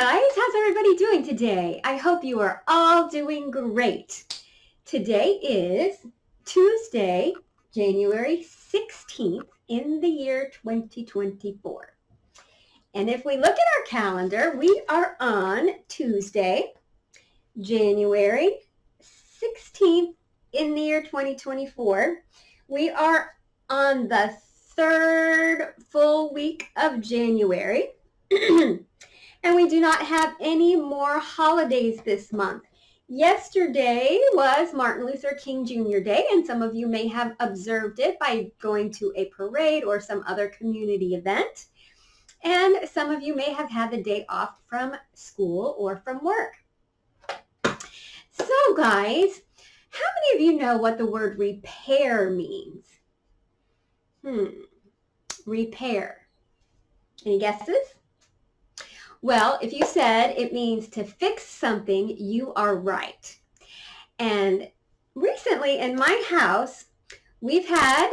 guys, how's everybody doing today? I hope you are all doing great. Today is Tuesday, January 16th in the year 2024. And if we look at our calendar, we are on Tuesday, January 16th in the year 2024. We are on the third full week of January. And we do not have any more holidays this month. Yesterday was Martin Luther King Jr. Day, and some of you may have observed it by going to a parade or some other community event. And some of you may have had the day off from school or from work. So guys, how many of you know what the word repair means? Repair. Any guesses? Well, if you said it means to fix something, you are right. And recently in my house, we've had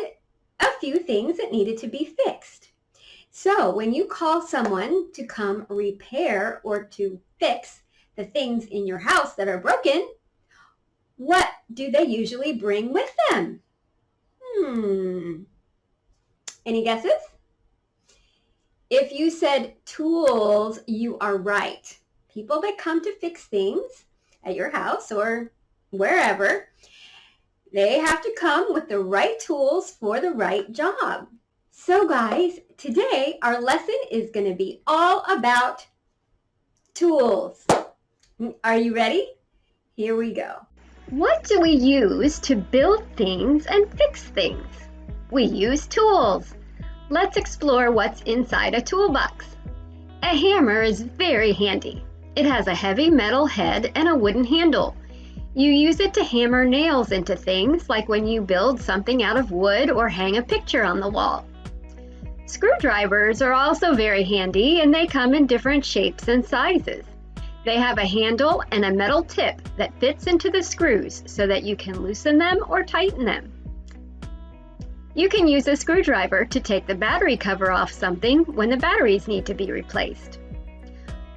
a few things that needed to be fixed. So when you call someone to come repair or to fix the things in your house that are broken, what do they usually bring with them? Any guesses? If you said tools, you are right. People that come to fix things at your house or wherever, they have to come with the right tools for the right job. So guys, today our lesson is going to be all about tools. Are you ready? Here we go. What do we use to build things and fix things? We use tools. Let's explore what's inside a toolbox. A hammer is very handy. It has a heavy metal head and a wooden handle. You use it to hammer nails into things, like when you build something out of wood or hang a picture on the wall. Screwdrivers are also very handy, and they come in different shapes and sizes. They have a handle and a metal tip that fits into the screws so that you can loosen them or tighten them. You can use a screwdriver to take the battery cover off something when the batteries need to be replaced.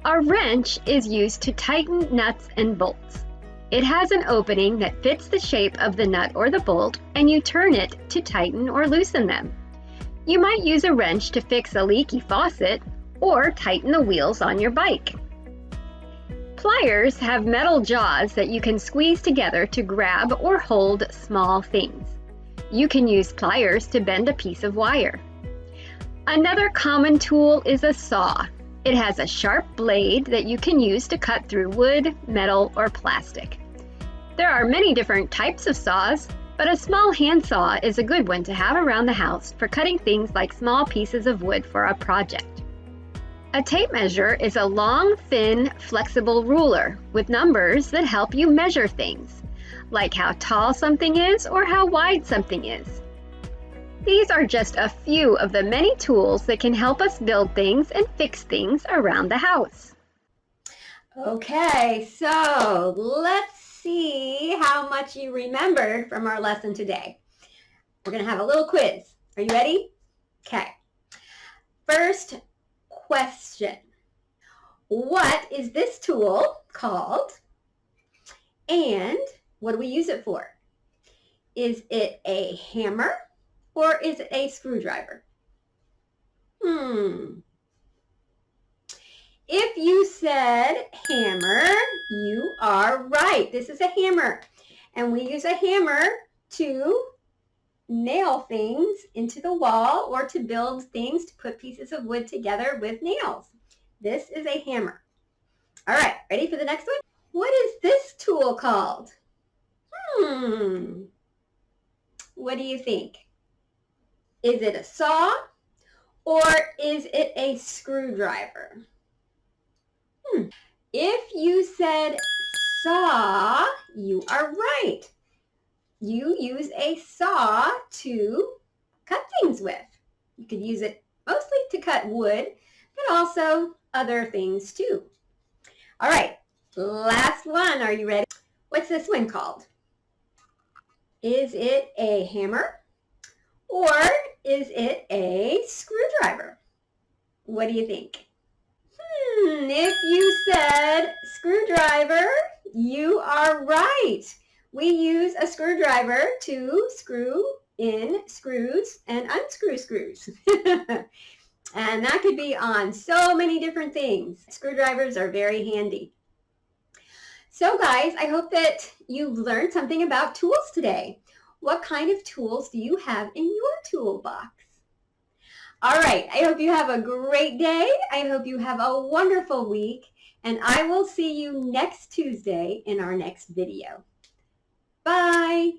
A wrench is used to tighten nuts and bolts. It has an opening that fits the shape of the nut or the bolt, and you turn it to tighten or loosen them. You might use a wrench to fix a leaky faucet or tighten the wheels on your bike. Pliers have metal jaws that you can squeeze together to grab or hold small things. You can use pliers to bend a piece of wire. Another common tool is a saw. It has a sharp blade that you can use to cut through wood, metal, or plastic. There are many different types of saws, but a small handsaw is a good one to have around the house for cutting things like small pieces of wood for a project. A tape measure is a long, thin, flexible ruler with numbers that help you measure things, like how tall something is or how wide something is. These are just a few of the many tools that can help us build things and fix things around the house. Okay, so let's see how much you remembered from our lesson today. We're going to have a little quiz. Are you ready? Okay. First question. What is this tool called? And what do we use it for? Is it a hammer or is it a screwdriver? If you said hammer, you are right. This is a hammer. And we use a hammer to nail things into the wall or to build things, to put pieces of wood together with nails. This is a hammer. All right, ready for the next one? What is this tool called? What do you think? Is it a saw or is it a screwdriver? If you said saw, you are right. You use a saw to cut things with. You could use it mostly to cut wood, but also other things too. All right, last one. Are you ready? What's this one called? Is it a hammer or is it a screwdriver? What do you think? If you screwdriver. You are right. We use a screwdriver to screw in screws and unscrew screws. And that could be on so many different things. Screwdrivers are very handy. So guys, I hope that you've learned something about tools today. What kind of tools do you have in your toolbox? All right, I hope you have a great day. I hope you have a wonderful week, and I will see you next Tuesday in our next video. Bye.